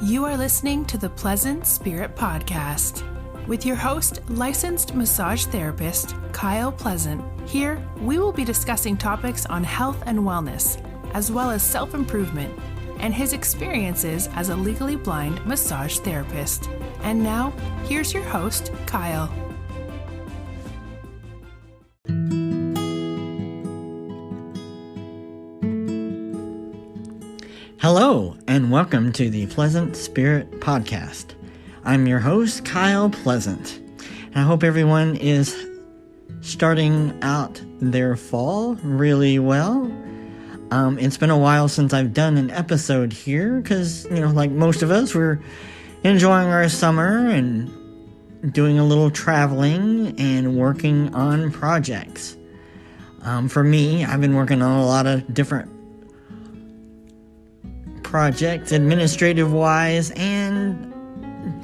You are listening to the Pleasnat Spirit podcast with your host, licensed massage therapist, Kyle Pleasant. Here, we will be discussing topics on health and wellness, as well as self-improvement, and his experiences as a legally blind massage therapist. And now, here's your host, Kyle. Hello, and welcome to the Pleasnat Spirit podcast. I'm your host, Kyle Pleasant, and I hope everyone is starting out their fall really well. It's been a while since I've done an episode here because, like most of us, we're enjoying our summer and doing a little traveling and working on projects. For me, I've been working on a lot of different projects, administrative-wise, and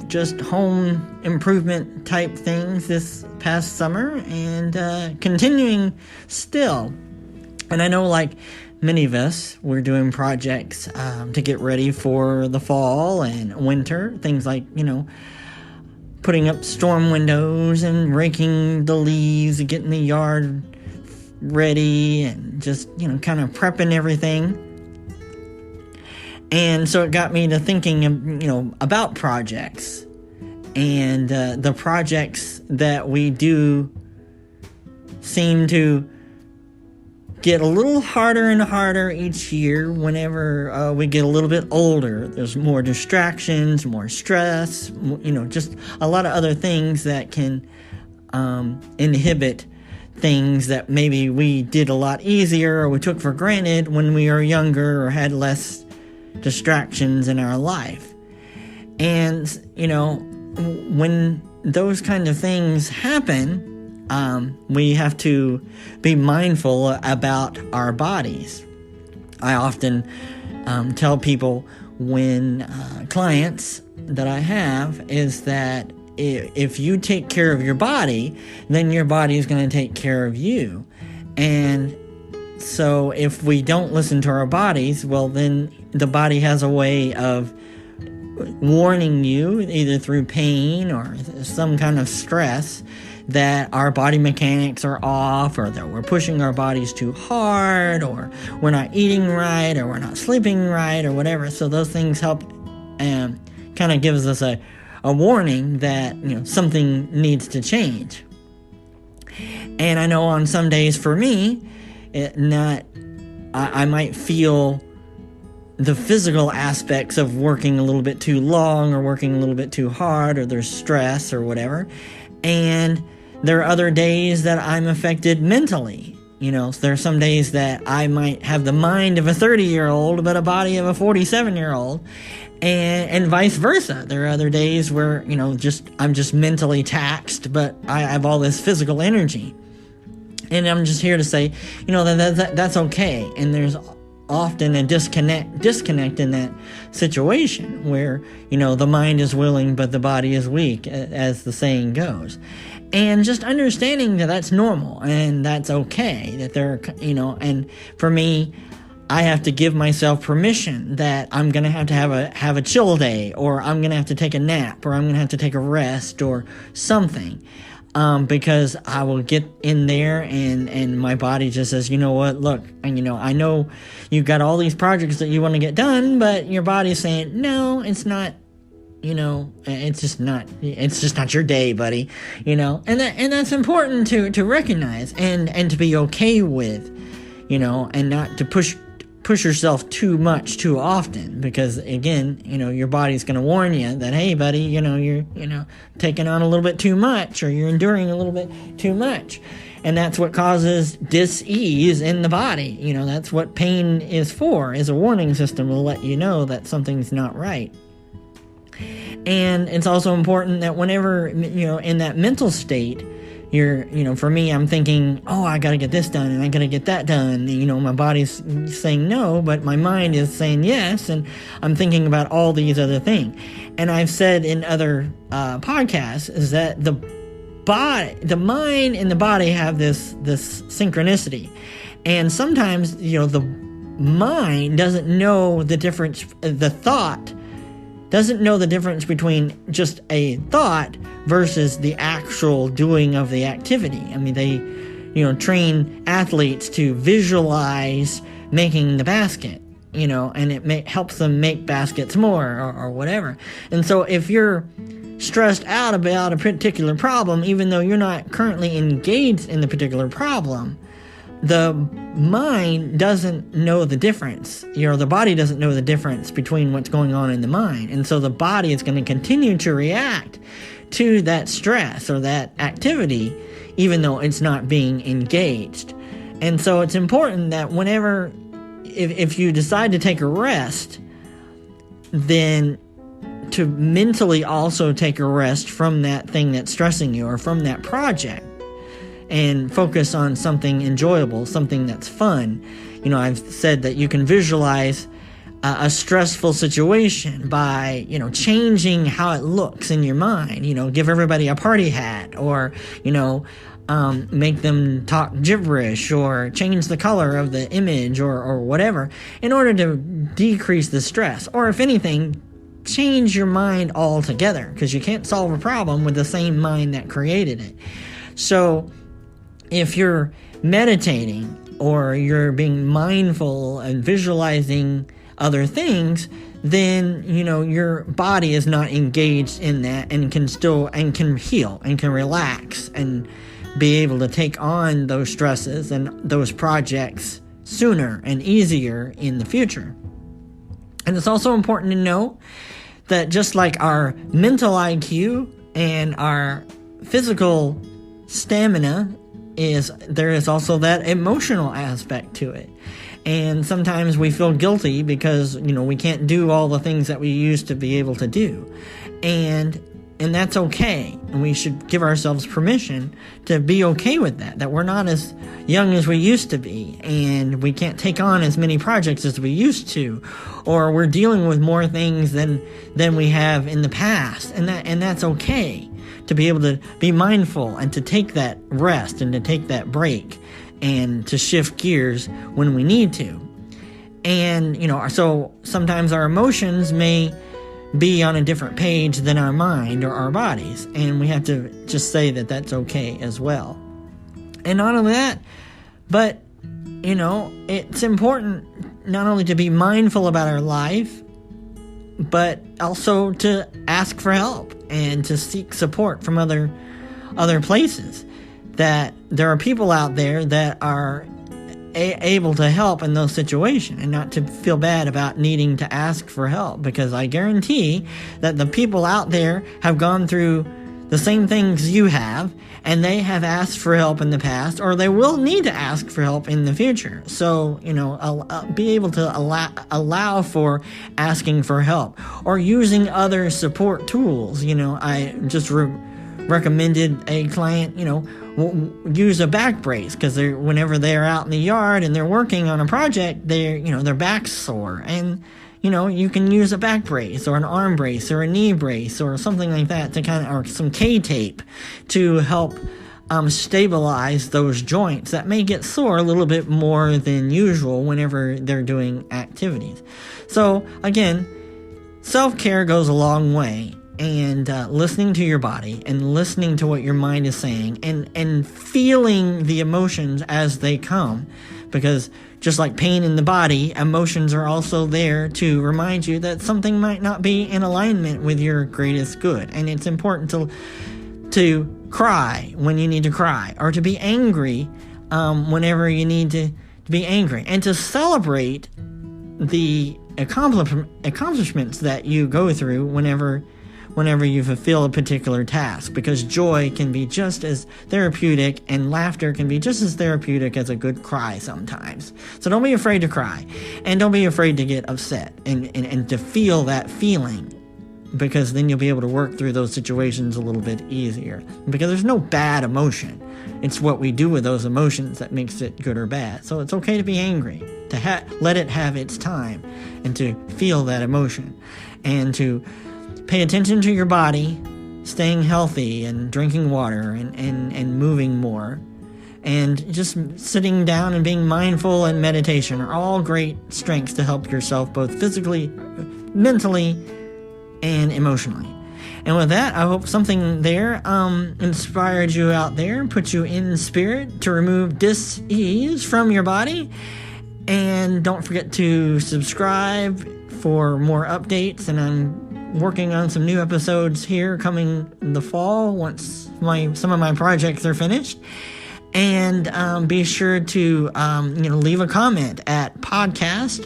just home improvement type things this past summer, and continuing still. And I know, like many of us, we're doing projects to get ready for the fall and winter, things like, putting up storm windows and raking the leaves and getting the yard ready and just, kind of prepping everything. And so it got me to thinking, about projects. And the projects that we do seem to get a little harder and harder each year whenever we get a little bit older. There's more distractions, more stress, just a lot of other things that can inhibit things that maybe we did a lot easier or we took for granted when we were younger or had less distractions in our life. And when those kind of things happen, we have to be mindful about our bodies. I often tell people when clients that I have is that if you take care of your body, then your body is going to take care of you. And so if we don't listen to our bodies, well, then the body has a way of warning you, either through pain or some kind of stress, that our body mechanics are off, or that we're pushing our bodies too hard, or we're not eating right, or we're not sleeping right, or whatever. So those things help and kind of gives us a warning that something needs to change. And I know on some days for me, I might feel the physical aspects of working a little bit too long or working a little bit too hard, or there's stress or whatever. And there are other days that I'm affected mentally. So there are some days that I might have the mind of a 30-year-old but a body of a 47-year-old, and vice versa. There are other days where I'm just mentally taxed, but I have all this physical energy. And I'm just here to say, that's okay. And there's often a disconnect in that situation where, the mind is willing, but the body is weak, as the saying goes. And just understanding that that's normal and that's okay. That and for me, I have to give myself permission that I'm going to have a chill day, or I'm going to have to take a nap, or I'm going to have to take a rest or something. Because I will get in there and my body just says, look, I know you've got all these projects that you want to get done, but your body's saying, no, it's not, it's just not your day, buddy, and that's important to recognize and to be okay with, and not to push yourself too much too often, because again, your body's going to warn you that, hey buddy, you're taking on a little bit too much, or you're enduring a little bit too much. And that's what causes dis-ease in the body. That's what pain is for, is a warning system to let you know that something's not right. And it's also important that whenever, in that mental state, for me, I'm thinking, oh, I gotta get this done, and I gotta get that done. My body's saying no, but my mind is saying yes, and I'm thinking about all these other things. And I've said in other podcasts is that the mind and the body have this synchronicity. And sometimes, the mind doesn't know the difference, the thought doesn't know the difference between just a thought versus the actual doing of the activity. I mean, they, train athletes to visualize making the basket, and it helps them make baskets more or whatever. And so if you're stressed out about a particular problem, even though you're not currently engaged in the particular problem, the mind doesn't know the difference. The body doesn't know the difference between what's going on in the mind. And so the body is going to continue to react to that stress or that activity, even though it's not being engaged. And so it's important that whenever, if you decide to take a rest, then to mentally also take a rest from that thing that's stressing you or from that project, and focus on something enjoyable, something that's fun. I've said that you can visualize a stressful situation by, changing how it looks in your mind. Give everybody a party hat, or, make them talk gibberish, or change the color of the image or whatever in order to decrease the stress. Or if anything, change your mind altogether, because you can't solve a problem with the same mind that created it. So if you're meditating or you're being mindful and visualizing other things, then, your body is not engaged in that and can heal and can relax and be able to take on those stresses and those projects sooner and easier in the future. And it's also important to know that just like our mental IQ and our physical stamina, there is also that emotional aspect to it. And sometimes we feel guilty because, we can't do all the things that we used to be able to do. And that's okay. And we should give ourselves permission to be okay with that we're not as young as we used to be, and we can't take on as many projects as we used to, or we're dealing with more things than we have in the past. And that's okay, to be able to be mindful and to take that rest and to take that break and to shift gears when we need to. And, so sometimes our emotions may be on a different page than our mind or our bodies, and we have to just say that that's okay as well. And not only that, but, it's important not only to be mindful about our life, but also to ask for help and to seek support from other places. That there are people out there that are able to help in those situations, and not to feel bad about needing to ask for help, because I guarantee that the people out there have gone through the same things you have, and they have asked for help in the past, or they will need to ask for help in the future. So, be able to allow for asking for help, or using other support tools. I just recommended a client, use a back brace, because whenever they're out in the yard and they're working on a project, their back's sore, and you can use a back brace or an arm brace or a knee brace or something like that or some K-tape to help stabilize those joints that may get sore a little bit more than usual whenever they're doing activities. So again, self-care goes a long way. And listening to your body and listening to what your mind is saying, and feeling the emotions as they come, because just like pain in the body, emotions are also there to remind you that something might not be in alignment with your greatest good. And it's important to cry when you need to cry, or to be angry whenever you need to be angry, and to celebrate the accomplishments that you go through whenever you fulfill a particular task, because joy can be just as therapeutic, and laughter can be just as therapeutic as a good cry sometimes. So don't be afraid to cry, and don't be afraid to get upset, and to feel that feeling, because then you'll be able to work through those situations a little bit easier. Because there's no bad emotion. It's what we do with those emotions that makes it good or bad. So it's okay to be angry, to let it have its time, and to feel that emotion, and to pay attention to your body, staying healthy and drinking water and moving more, and just sitting down and being mindful and meditation are all great strengths to help yourself both physically, mentally, and emotionally. And with that, I hope something there inspired you out there, put you in spirit to remove dis-ease from your body. And don't forget to subscribe for more updates. And I'm working on some new episodes here coming in the fall once some of my projects are finished. And be sure to leave a comment at podcast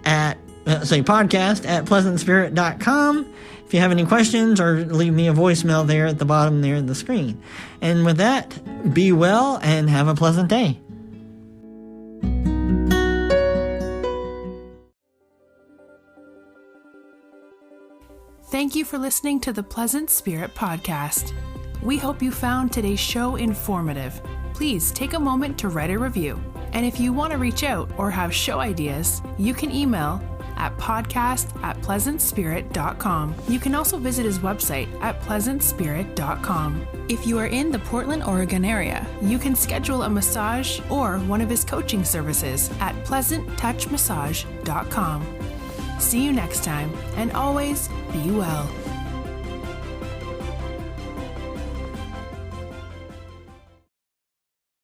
at pleasantspirit.com if you have any questions, or leave me a voicemail there at the bottom there of the screen. And with that, be well and have a pleasant day. Thank you for listening to the Pleasant Spirit podcast. We hope you found today's show informative. Please take a moment to write a review. And if you want to reach out or have show ideas, you can email at podcast@pleasantspirit.com. You can also visit his website at pleasantspirit.com. If you are in the Portland, Oregon area, you can schedule a massage or one of his coaching services at pleasanttouchmassage.com. See you next time, and always be well.